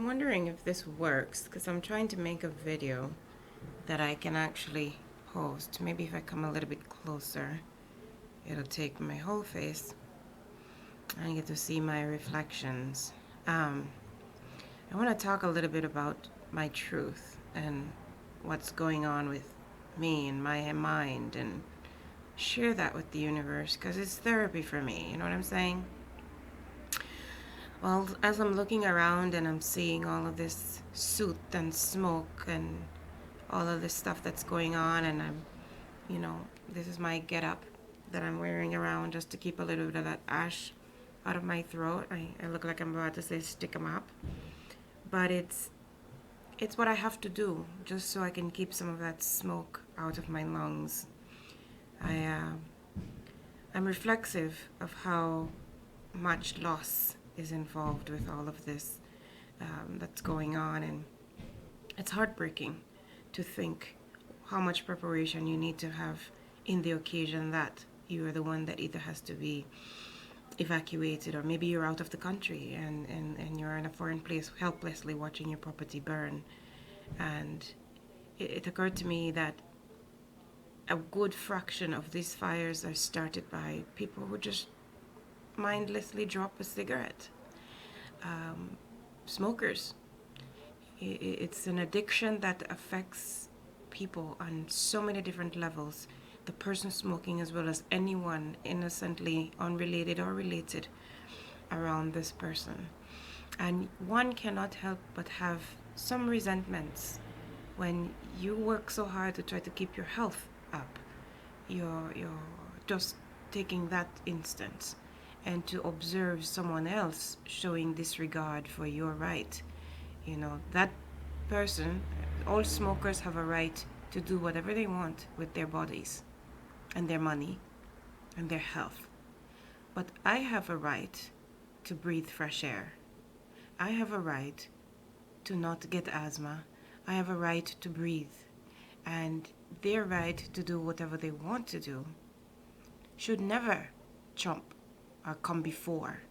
I'm wondering if this works because I'm trying to make a video that I can actually post. Maybe if I come a little bit closer, it'll take my whole face and you get to see my reflections. Um, I want to talk a little bit about my truth and what's going on with me and my mind and share that with the universe because it's therapy for me. You know what I'm saying? Well, as I'm looking around and I'm seeing all of this soot and smoke and all of this stuff that's going on, and you know, this is my get up that I'm wearing around just to keep a little bit of that ash out of my throat. I look like I'm about to say stick 'em up, but it's what I have to do just so I can keep some of that smoke out of my lungs. I'm reflexive of how much loss is involved with all of this that's going on, and it's heartbreaking to think how much preparation you need to have in the occasion that you are the one that either has to be evacuated, or maybe you're out of the country and you're in a foreign place helplessly watching your property burn. And it occurred to me that a good fraction of these fires are started by people who just mindlessly drop a cigarette. Smokers. It's an addiction that affects people on so many different levels. The person smoking, as well as anyone innocently unrelated or related around this person. And one cannot help but have some resentments when you work so hard to try to keep your health up. You're just taking that instance and to observe someone else showing disregard for your right. You know, that person, all smokers have a right to do whatever they want with their bodies and their money and their health. But I have a right to breathe fresh air. I have a right to not get asthma. I have a right to breathe. And their right to do whatever they want to do should never trump or come before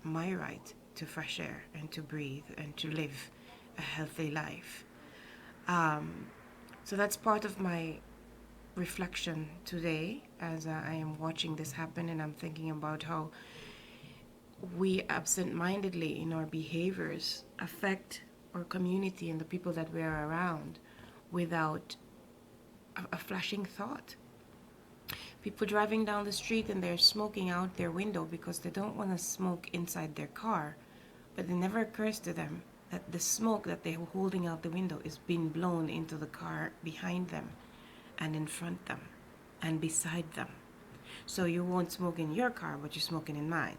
my right to fresh air and to breathe and to live a healthy life. So that's part of my reflection today as I am watching this happen, and I'm thinking about how we absent-mindedly in our behaviors affect our community and the people that we are around without a flashing thought. People driving down the street and they're smoking out their window because they don't want to smoke inside their car, but it never occurs to them that the smoke that they're holding out the window is being blown into the car behind them and in front them and beside them. So you won't smoke in your car, but you're smoking in mine.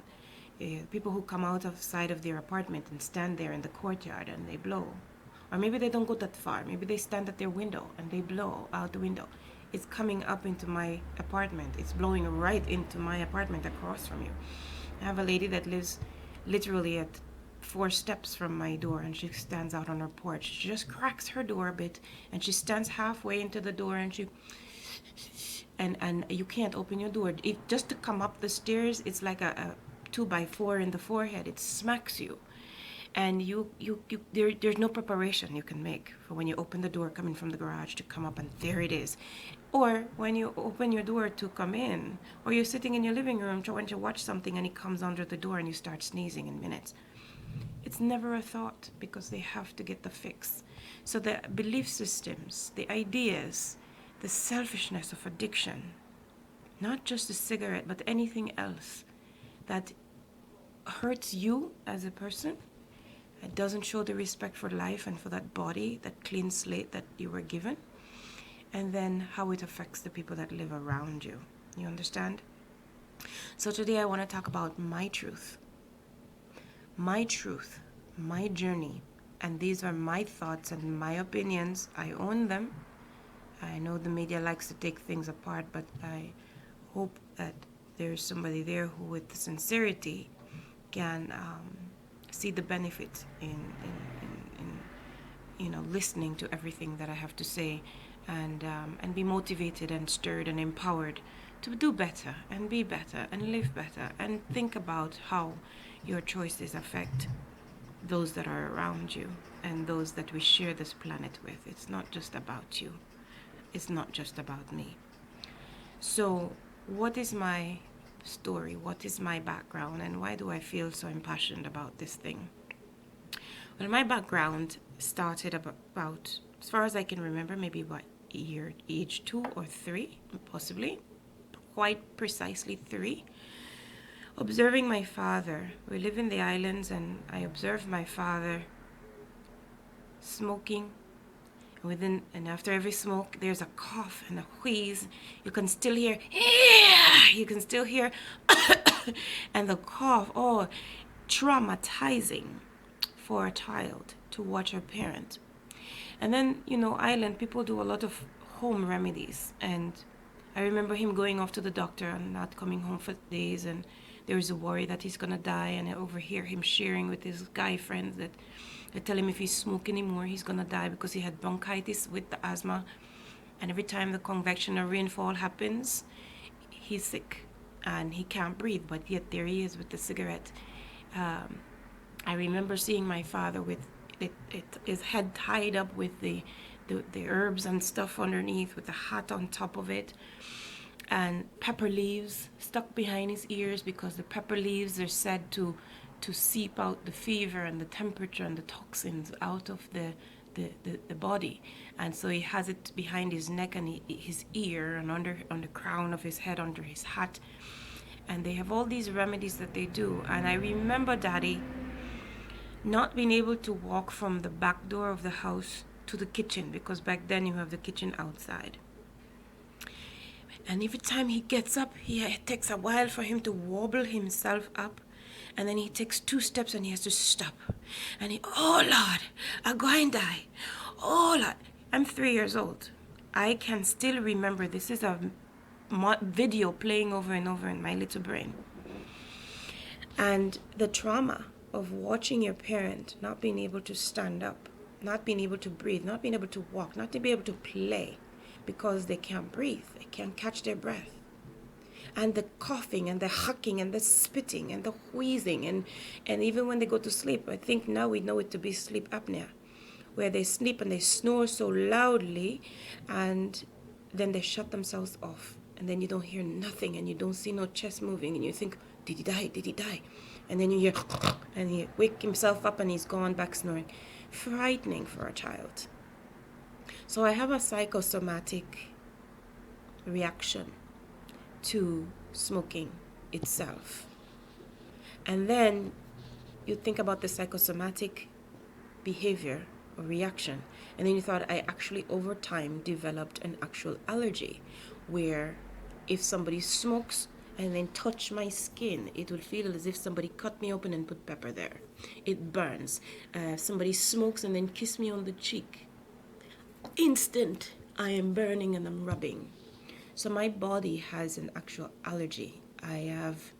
People who come out of side of their apartment and stand there in the courtyard and they blow. Or maybe they don't go that far. Maybe they stand at their window and they blow out the window. It's coming up into my apartment. It's blowing right into my apartment across from you. I have a lady that lives literally at 4 steps from my door, and she stands out on her porch. She just cracks her door a bit and she stands halfway into the door and she and you can't open your door. Just to come up the stairs, it's like a 2x4 in the forehead. It smacks you. And there's no preparation you can make for when you open the door coming from the garage to come up and there it is. Or when you open your door to come in, or you're sitting in your living room trying to watch something and it comes under the door and you start sneezing in minutes. It's never a thought because they have to get the fix. So the belief systems, the ideas, the selfishness of addiction, not just the cigarette, but anything else that hurts you as a person, it doesn't show the respect for life and for that body, that clean slate that you were given, and then how it affects the people that live around you. You understand? So today I want to talk about my truth, my journey, and these are my thoughts and my opinions. I own them. I know the media likes to take things apart, but I hope that there's somebody there who, with sincerity, can see the benefit in listening to everything that I have to say, and be motivated and stirred and empowered to do better and be better and live better and think about how your choices affect those that are around you and those that we share this planet with. It's not just about you. It's not just about me. So, what is my story? What is my background? And why do I feel so impassioned about this thing? Well, my background started about, as far as I can remember, maybe what year, age 2 or 3, possibly, quite precisely 3. Observing my father. We live in the islands, and I observed my father smoking. And after every smoke, there's a cough and a wheeze. You can still hear, yeah, you can still hear, and the cough, oh, traumatizing for a child to watch her parent. And then, island people do a lot of home remedies. And I remember him going off to the doctor and not coming home for days. And there was a worry that he's going to die. And I overhear him sharing with his guy friends that they tell him if he smoke anymore, he's going to die because he had bronchitis with the asthma. And every time the convection or rainfall happens, he's sick and he can't breathe. But yet there he is with the cigarette. I remember seeing my father with his head tied up with the herbs and stuff underneath, with a hat on top of it, and pepper leaves stuck behind his ears, because the pepper leaves are said to seep out the fever and the temperature and the toxins out of the body. And so he has it behind his neck and his ear and on the crown of his head, under his hat. And they have all these remedies that they do. And I remember Daddy not being able to walk from the back door of the house to the kitchen, because back then you have the kitchen outside. And every time he gets up, it takes a while for him to wobble himself up. And then he takes 2 steps and he has to stop. And oh Lord, I'm going to die. Oh Lord. I'm 3 years old. I can still remember, this is a video playing over and over in my little brain. And the trauma of watching your parent not being able to stand up, not being able to breathe, not being able to walk, not to be able to play because they can't breathe, they can't catch their breath. And the coughing and the hacking and the spitting and the wheezing, and even when they go to sleep, I think now we know it to be sleep apnea, where they sleep and they snore so loudly and then they shut themselves off, and then you don't hear nothing and you don't see no chest moving, and you think, did he die? Did he die? And then you hear, and he wake himself up and he's gone back snoring. Frightening for a child. So I have a psychosomatic reaction to smoking itself. And then you think about the psychosomatic behavior or reaction, and then you thought, I actually over time developed an actual allergy, where if somebody smokes and then touch my skin, it would feel as if somebody cut me open and put pepper there. It burns. Somebody smokes and then kiss me on the cheek. Instant, I am burning and I'm rubbing. So my body has an actual allergy. I have,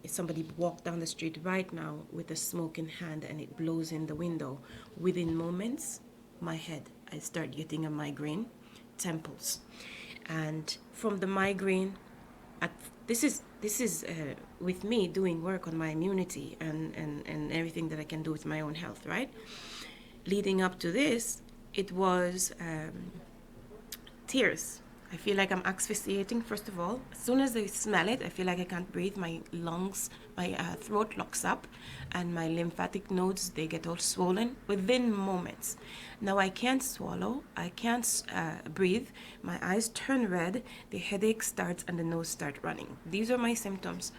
if somebody walked down the street right now with a smoke in hand and it blows in the window, within moments, my head, I start getting a migraine, temples. And from the migraine, this is with me doing work on my immunity and everything that I can do with my own health, right? Leading up to this, it was tears. I feel like I'm asphyxiating, first of all. As soon as I smell it, I feel like I can't breathe. My lungs, my throat locks up, and my lymphatic nodes, they get all swollen within moments. Now I can't swallow, I can't breathe, my eyes turn red, the headache starts, and the nose starts running. These are my symptoms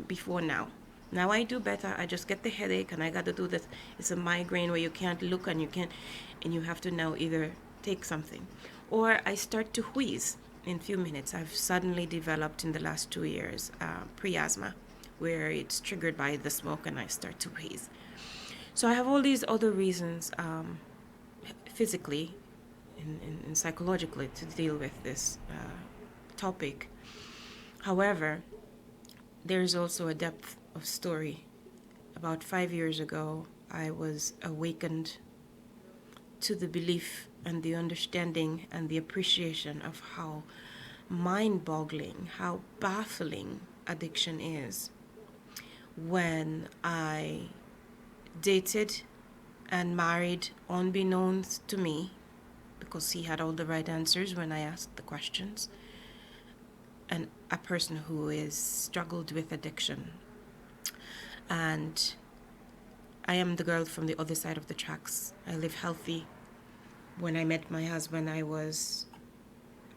before now. Now I do better. I just get the headache, and I got to do this. It's a migraine where you can't look and you have to now either take something. Or I start to wheeze in a few minutes. I've suddenly developed in the last 2 years pre-asthma, where it's triggered by the smoke and I start to wheeze. So I have all these other reasons physically and psychologically to deal with this topic. However, there's also a depth of story. About 5 years ago, I was awakened to the belief and the understanding and the appreciation of how mind-boggling, how baffling addiction is, when I dated and married unbeknownst to me, because he had all the right answers when I asked the questions, and a person who is struggled with addiction. And I am the girl from the other side of the tracks. I live healthy. When I met my husband, I was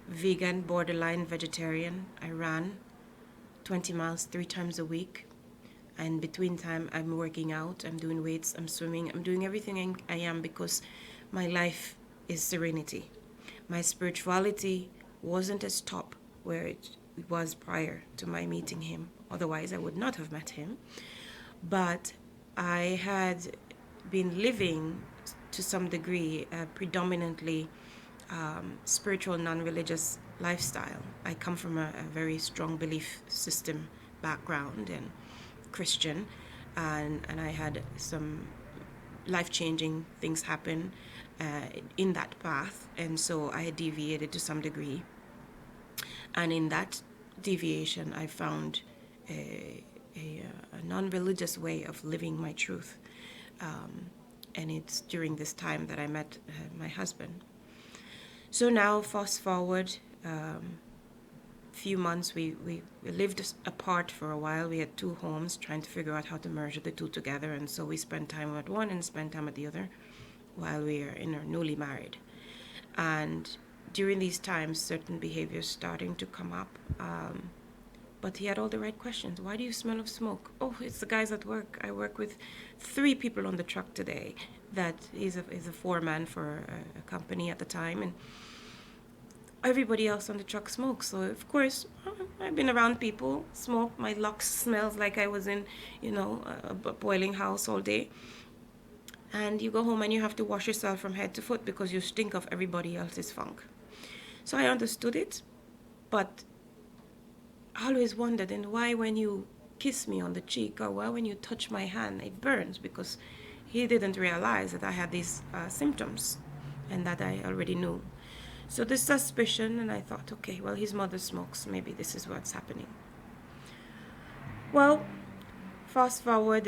vegan, borderline vegetarian. I ran 20 miles 3 times a week. And between time, I'm working out, I'm doing weights, I'm swimming, I'm doing everything I am, because my life is serenity. My spirituality wasn't as top where it was prior to my meeting him. Otherwise, I would not have met him. But I had been living to some degree a predominantly spiritual, non-religious lifestyle. I come from a very strong belief system background and Christian, and I had some life-changing things happen in that path, and so I had deviated to some degree. And in that deviation, I found a non-religious way of living my truth. And it's during this time that I met my husband. So now, fast forward few months, we lived apart for a while. We had 2 homes, trying to figure out how to merge the 2 together. And so we spent time at one and spent time at the other while we are in our newly married. And during these times, certain behaviors starting to come up. But he had all the right questions. Why do you smell of smoke? Oh, it's the guys at work. I work with 3 people on the truck today. That is a foreman for a company at the time, and everybody else on the truck smokes. So of course, I've been around people smoke. My locks smells like I was in, a boiling house all day. And you go home and you have to wash yourself from head to foot because you stink of everybody else's funk. So I understood it, but I always wondered, and why when you kiss me on the cheek, or why when you touch my hand it burns, because he didn't realize that I had these symptoms and that I already knew. So this suspicion, and I thought, okay, well, his mother smokes, maybe this is what's happening. Well, fast forward,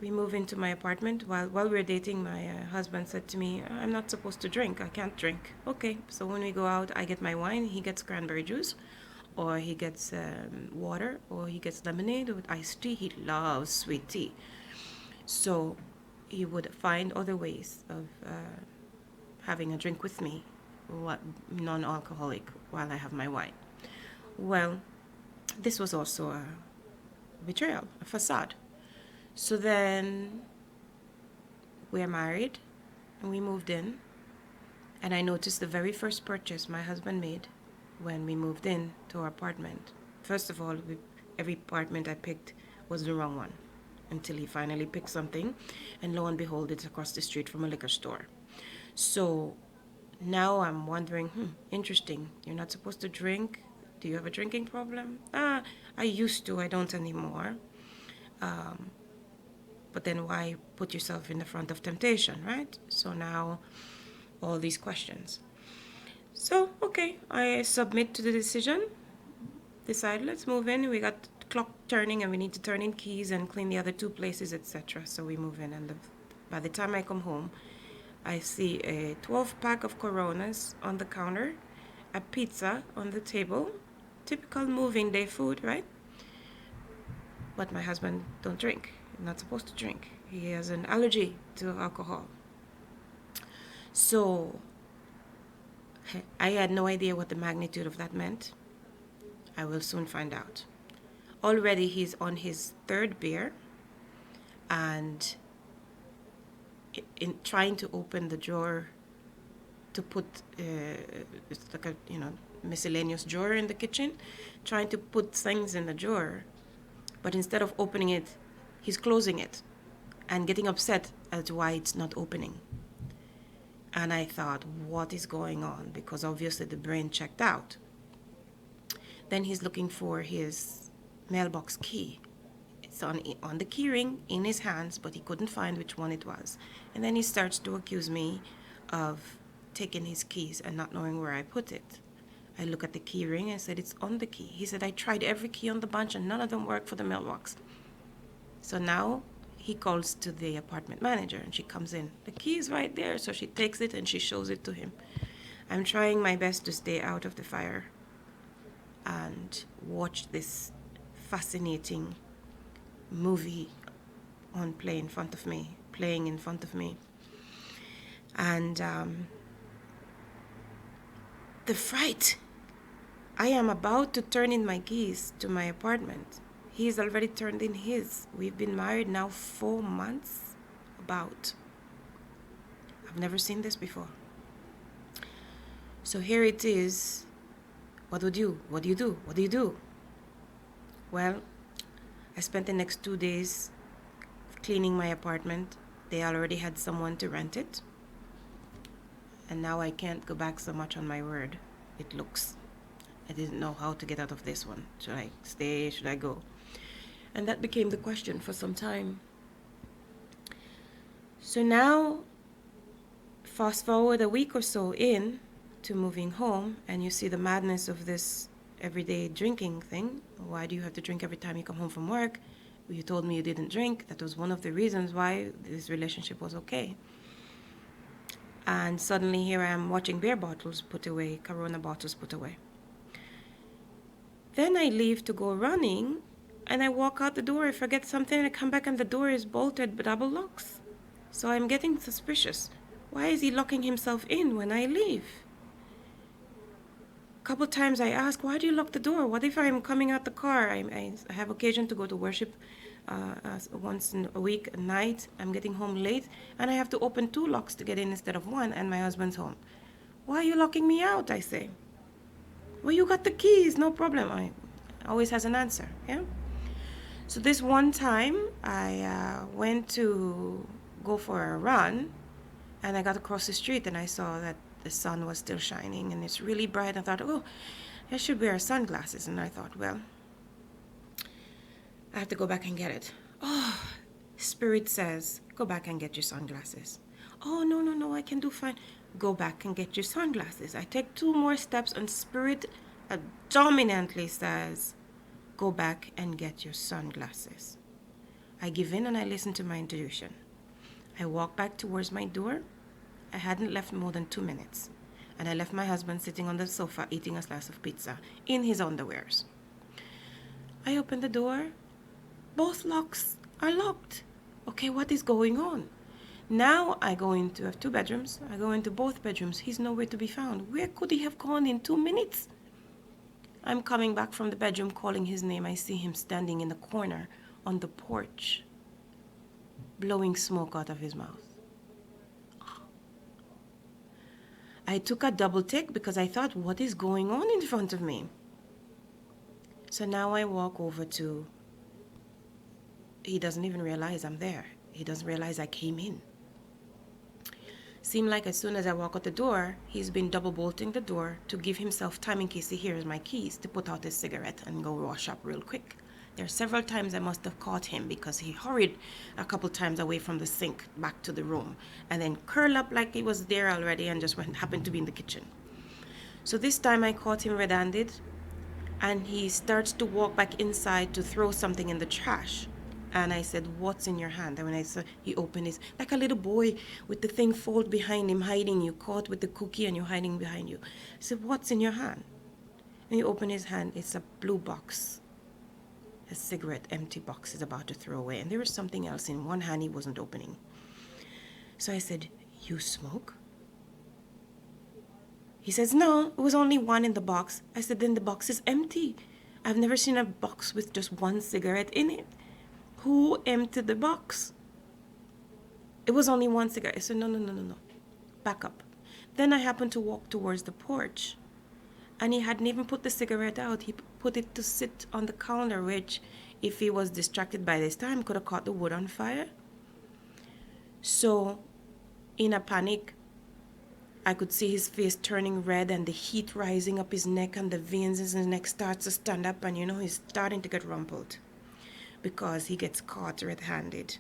we move into my apartment. While we were dating, my husband said to me, I'm not supposed to drink, I can't drink. Okay, so when we go out, I get my wine, he gets cranberry juice, or he gets water, or he gets lemonade with iced tea. He loves sweet tea. So he would find other ways of having a drink with me, non-alcoholic, while I have my wine. Well, this was also a betrayal, a facade. So then we're married, and we moved in, and I noticed the very first purchase my husband made when we moved in to our apartment. First of all, every apartment I picked was the wrong one, until he finally picked something, and lo and behold, it's across the street from a liquor store. So now I'm wondering, interesting, you're not supposed to drink? Do you have a drinking problem? I used to, I don't anymore. But then why put yourself in the front of temptation, right? So now all these questions. So, okay, I submit to the decision, decide, let's move in. We got the clock turning and we need to turn in keys and clean the other 2 places, etc. So we move in, and by the time I come home, I see a 12-pack of Coronas on the counter, a pizza on the table, typical moving day food, right? But my husband don't drink. He's not supposed to drink. He has an allergy to alcohol. So I had no idea what the magnitude of that meant. I will soon find out. Already he's on his 3rd beer, and in trying to open the drawer to put, it's like a miscellaneous drawer in the kitchen, trying to put things in the drawer, but instead of opening it, he's closing it and getting upset as to why it's not opening. And I thought, what is going on? Because obviously the brain checked out. Then he's looking for his mailbox key. It's on the key ring in his hands, but he couldn't find which one it was. And then he starts to accuse me of taking his keys and not knowing where I put it. I look at the key ring and said, it's on the key. He said, I tried every key on the bunch and none of them worked for the mailbox. So now he calls to the apartment manager and she comes in. The key is right there. So she takes it and she shows it to him. I'm trying my best to stay out of the fire and watch this fascinating movie playing in front of me. And the fright. I am about to turn in my keys to my apartment. He's already turned in his. We've been married now 4 months, about. I've never seen this before. So here it is. What do you do? What do you do? Well, I spent the next 2 days cleaning my apartment. They already had someone to rent it. And now I can't go back so much on my word. It looks. I didn't know how to get out of this one. Should I stay? Should I go? And that became the question for some time. So now, fast forward a week or so in to moving home, and you see the madness of this everyday drinking thing. Why do you have to drink every time you come home from work? You told me you didn't drink. That was one of the reasons why this relationship was okay. And suddenly here I am watching beer bottles put away, Corona bottles put away. Then I leave to go running, and I walk out the door, I forget something, and I come back and the door is bolted but double locks. So I'm getting suspicious. Why is he locking himself in when I leave? A couple times I ask, why do you lock the door? What if I'm coming out the car? I have occasion to go to worship once in a week at night. I'm getting home late, and I have to open 2 locks to get in instead of 1, and my husband's home. Why are you locking me out, I say. Well, you got the keys, no problem. I always has an answer, yeah? So this one time, I went to go for a run, and I got across the street, and I saw that the sun was still shining, and it's really bright. I thought, oh, I should wear sunglasses. And I thought, well, I have to go back and get it. Oh, Spirit says, go back and get your sunglasses. Oh, no, I can do fine. Go back and get your sunglasses. I take 2 more steps, and Spirit dominantly says, go back and get your sunglasses. I give in and I listen to my intuition. I walk back towards my door. I hadn't left more than 2 minutes, and I left my husband sitting on the sofa eating a slice of pizza in his underwears. I open the door. Both locks are locked. Okay, what is going on? Now I have 2 bedrooms. I go into both bedrooms. He's nowhere to be found. Where could he have gone in 2 minutes? I'm coming back from the bedroom calling his name. I see him standing in the corner on the porch, blowing smoke out of his mouth. I took a double take because I thought, what is going on in front of me? So now I walk over to, he doesn't even realize I'm there. He doesn't realize I came in. Seemed like as soon as I walk out the door, he's been double bolting the door to give himself time in case he hears my keys to put out his cigarette and go wash up real quick. There are several times I must have caught him because he hurried a couple times away from the sink back to the room and then curled up like he was there already and just happened to be in the kitchen. So this time I caught him red-handed, and he starts to walk back inside to throw something in the trash. And I said, what's in your hand? And when I saw, he opened his, like a little boy with the thing fold behind him, hiding you, caught with the cookie and you're hiding behind you. I said, what's in your hand? And he opened his hand. It's a blue box. A cigarette, empty box he's about to throw away. And there was something else in one hand he wasn't opening. So I said, you smoke? He says, no, it was only one in the box. I said, then the box is empty. I've never seen a box with just 1 cigarette in it. Who emptied the box? It was only 1 cigarette. I said, no. Back up. Then I happened to walk towards the porch, and he hadn't even put the cigarette out. He put it to sit on the counter, which, if he was distracted by this time, could have caught the wood on fire. So, in a panic, I could see his face turning red and the heat rising up his neck, and the veins in his neck starts to stand up, and he's starting to get rumpled because he gets caught red-handed.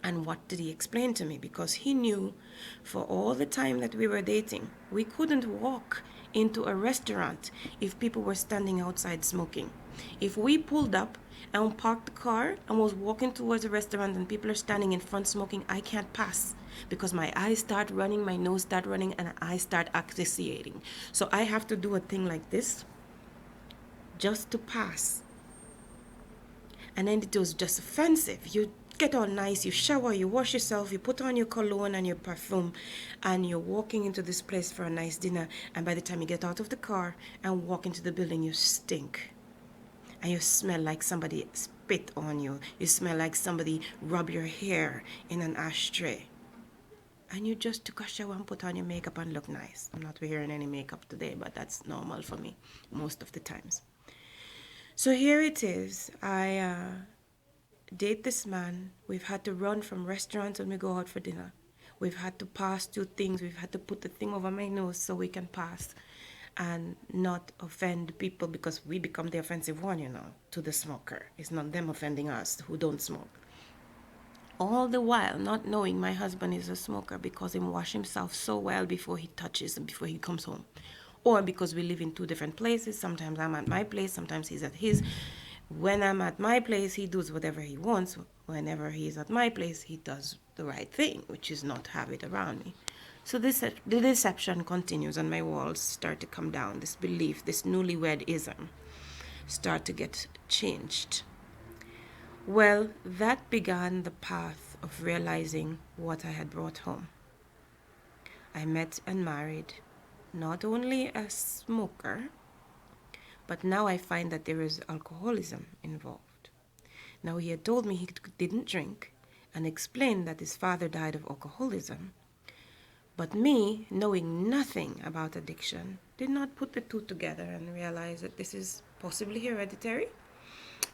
And what did he explain to me? Because he knew for all the time that we were dating, we couldn't walk into a restaurant if people were standing outside smoking. If we pulled up and parked the car and was walking towards a restaurant and people are standing in front smoking, I can't pass because my eyes start running, my nose start running, and I start asphyxiating. So I have to do a thing like this just to pass. And then it was just offensive. You get all nice, you shower, you wash yourself, you put on your cologne and your perfume, and you're walking into this place for a nice dinner. And by the time you get out of the car and walk into the building, you stink. And you smell like somebody spit on you. You smell like somebody rub your hair in an ashtray. And you just took a shower and put on your makeup and look nice. I'm not wearing any makeup today, but that's normal for me most of the times. So here it is. I date this man. We've had to run from restaurants when we go out for dinner. We've had to pass through things. We've had to put the thing over my nose so we can pass and not offend people because we become the offensive one, to the smoker. It's not them offending us who don't smoke. All the while not knowing my husband is a smoker because he wash himself so well before he touches and before he comes home. Or because we live in two different places. Sometimes I'm at my place, sometimes he's at his. When I'm at my place, he does whatever he wants. Whenever he's at my place, he does the right thing, which is not have it around me. So the deception continues and my walls start to come down. This belief, this newlywed-ism start to get changed. Well, that began the path of realizing what I had brought home. I met and married not only a smoker, but now I find that there is alcoholism involved. Now he had told me he didn't drink and explained that his father died of alcoholism. But me, knowing nothing about addiction, did not put the two together and realize that this is possibly hereditary.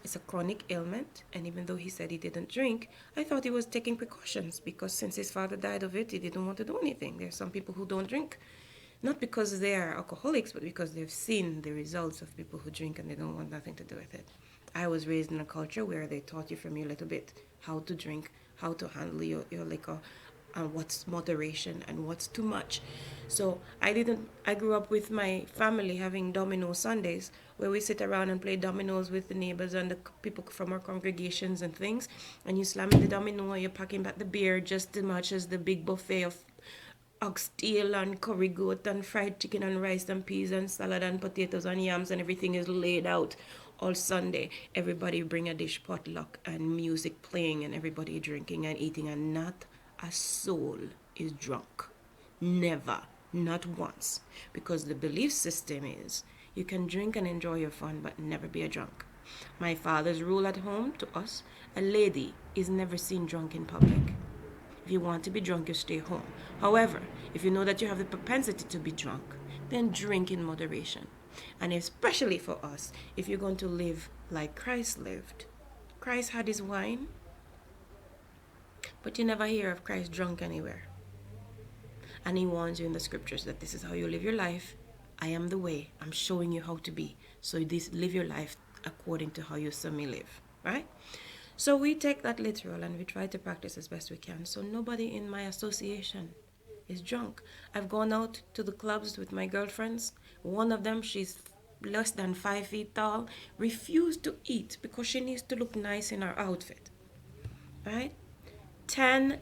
It's a chronic ailment, and even though he said he didn't drink, I thought he was taking precautions because since his father died of it, he didn't want to do anything. There are some people who don't drink, not because they are alcoholics, but because they've seen the results of people who drink and they don't want nothing to do with it. I was raised in a culture where they taught you from your little bit how to drink, how to handle your liquor, and what's moderation and what's too much. So I grew up with my family having domino Sundays where we sit around and play dominoes with the neighbors and the people from our congregations and things, and you slam the domino and you're packing back the beer just as much as the big buffet of oxtail and curry goat and fried chicken and rice and peas and salad and potatoes and yams and everything is laid out all Sunday. Everybody bring a dish, potluck, and music playing and everybody drinking and eating, and not a soul is drunk. Never. Not once. Because the belief system is you can drink and enjoy your fun but never be a drunk. My father's rule at home to us, a lady is never seen drunk in public. If you want to be drunk, you stay home. However, if you know that you have the propensity to be drunk, then drink in moderation. And especially for us, if you're going to live like Christ lived. Christ had his wine, but you never hear of Christ drunk anywhere. And he warns you in the scriptures that this is how you live your life. I am the way. I'm showing you how to be. So live your life according to how you saw me live, right? So we take that literal and we try to practice as best we can. So nobody in my association is drunk. I've gone out to the clubs with my girlfriends. One of them, she's less than 5 feet tall, refused to eat because she needs to look nice in her outfit, right?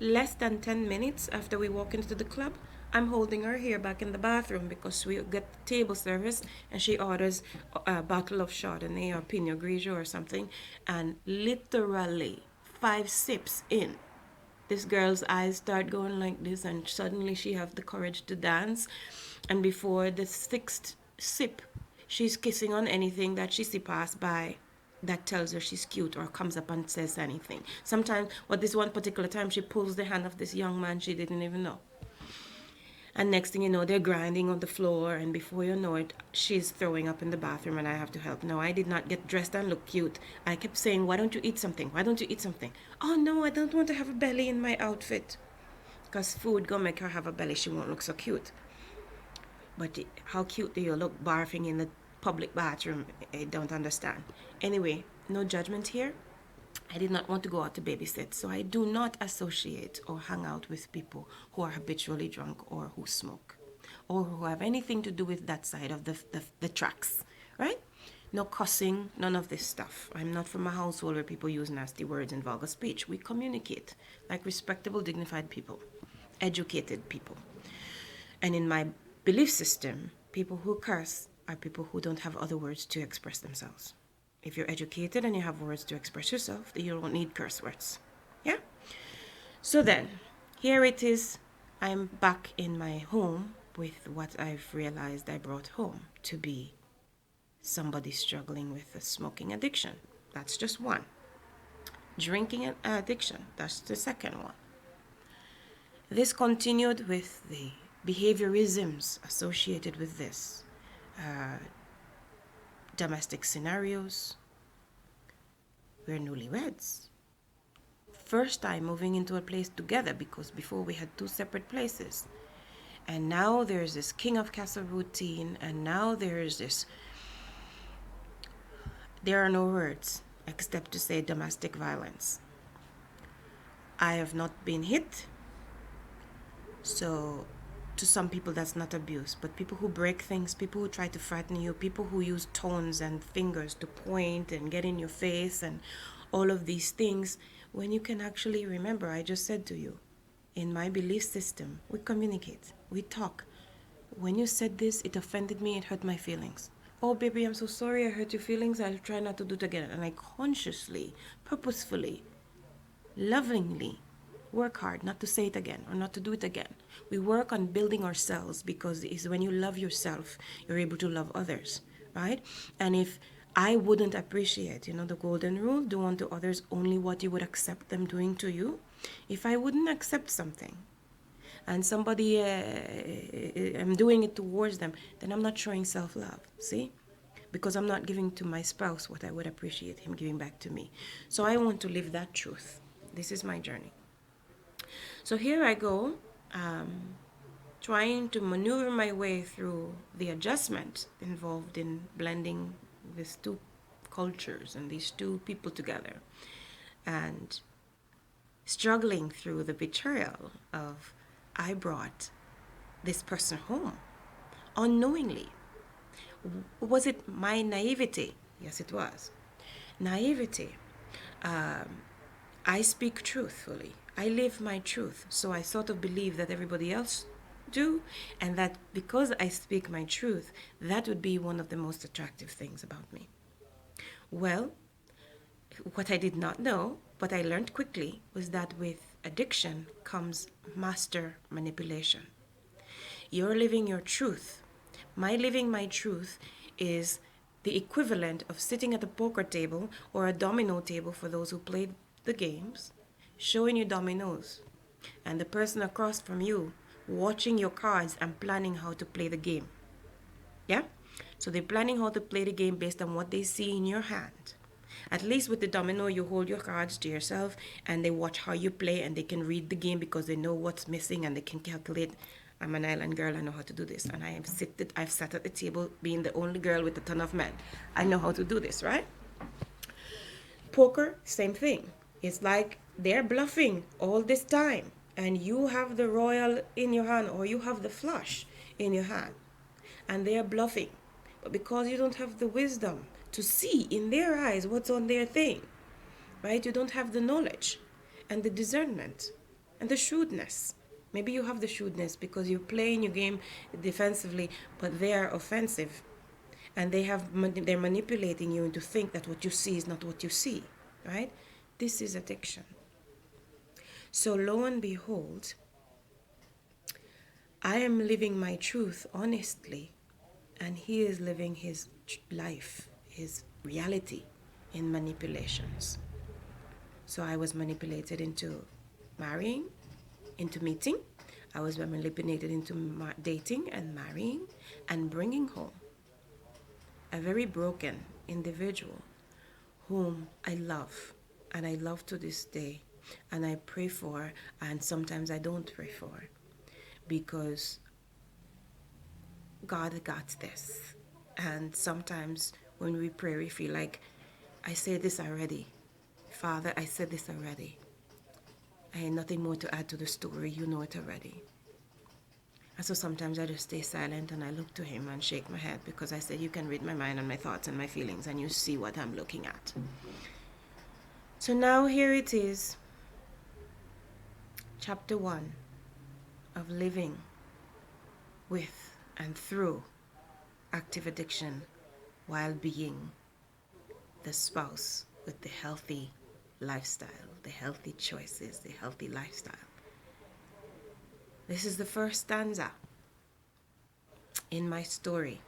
Less than 10 minutes after we walk into the club, I'm holding her hair back in the bathroom because we get table service and she orders a bottle of Chardonnay or Pinot Grigio or something, and literally 5 sips in, this girl's eyes start going like this and suddenly she have the courage to dance, and before the 6th sip, she's kissing on anything that she see pass by that tells her she's cute or comes up and says anything. Sometimes, this one particular time, she pulls the hand of this young man she didn't even know. And next thing you know, they're grinding on the floor, and before you know it, she's throwing up in the bathroom and I have to help. No, I did not get dressed and look cute. I kept saying, why don't you eat something? Why don't you eat something? Oh no, I don't want to have a belly in my outfit. Because food gonna make her have a belly, she won't look so cute. But how cute do you look barfing in the public bathroom? I don't understand. Anyway, no judgment here. I did not want to go out to babysit, so I do not associate or hang out with people who are habitually drunk or who smoke. or who have anything to do with that side of the tracks, right? No cussing, none of this stuff. I'm not from a household where people use nasty words and vulgar speech. We communicate like respectable, dignified people, educated people. And in my belief system, people who curse are people who don't have other words to express themselves. If you're educated and you have words to express yourself, then you don't need curse words. Yeah? So then, here it is. I'm back in my home with what I've realized I brought home to be somebody struggling with a smoking addiction. That's just one. Drinking addiction. That's the second one. This continued with the behaviorisms associated with this. Domestic scenarios. We're newlyweds. First time moving into a place together, because before we had two separate places. And now there's this King of Castle routine, and now there's this. There are no words except to say domestic violence. I have not been hit, so to some people that's not abuse, but people who break things, people who try to frighten you, people who use tones and fingers to point and get in your face and all of these things, when you can actually remember, I just said to you, in my belief system, we communicate, we talk. When you said this, it offended me, it hurt my feelings. Oh, baby, I'm so sorry I hurt your feelings. I'll try not to do it again. And I consciously, purposefully, lovingly work hard not to say it again or not to do it again. We work on building ourselves, because it's when you love yourself, you're able to love others, right? And if I wouldn't appreciate, the golden rule, do unto others only what you would accept them doing to you. If I wouldn't accept something and somebody, I'm doing it towards them, then I'm not showing self-love, see? Because I'm not giving to my spouse what I would appreciate him giving back to me. So I want to live that truth. This is my journey. So here I go, trying to maneuver my way through the adjustment involved in blending these two cultures and these two people together, and struggling through the betrayal of I brought this person home unknowingly. Was it my naivety? Yes, it was. Naivety. I speak truthfully. I live my truth. So I sort of believe that everybody else do, and that because I speak my truth, that would be one of the most attractive things about me. Well, what I did not know, but I learned quickly, was that with addiction comes master manipulation. You're living your truth. My living my truth is the equivalent of sitting at a poker table or a domino table for those who played the games, showing you dominoes, and the person across from you watching your cards and planning how to play the game. Yeah? So they're planning how to play the game based on what they see in your hand. At least with the domino, you hold your cards to yourself and they watch how you play, and they can read the game because they know what's missing and they can calculate. I'm an island girl, I know how to do this. And I've sat at the table being the only girl with a ton of men. I know how to do this, right? Poker, same thing. It's like they're bluffing all this time, and you have the royal in your hand or you have the flush in your hand, and they're bluffing. But because you don't have the wisdom to see in their eyes what's on their thing, right? You don't have the knowledge and the discernment and the shrewdness. Maybe you have the shrewdness because you're playing your game defensively, but they are offensive, and they're manipulating you into think that what you see is not what you see, right? This is addiction. So lo and behold, I am living my truth honestly, and he is living his life, his reality in manipulations. So I was manipulated into marrying, into meeting. I was manipulated into dating and marrying and bringing home a very broken individual whom I love, and I love to this day, and I pray for, and sometimes I don't pray for, because God got this. And sometimes when we pray, we feel like, I said this already. Father, I said this already. I had nothing more to add to the story. You know it already. And so sometimes I just stay silent and I look to him and shake my head because I said, you can read my mind and my thoughts and my feelings and you see what I'm looking at. So now here it is, chapter 1 of living with and through active addiction while being the spouse with the healthy lifestyle, the healthy choices, the healthy lifestyle. This is the first stanza in my story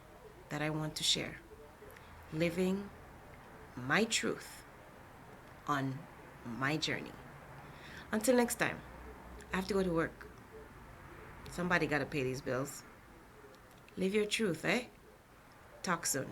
that I want to share. Living my truth on my journey. Until next time, I have to go to work. Somebody got to pay these bills. Live your truth, eh? Talk soon.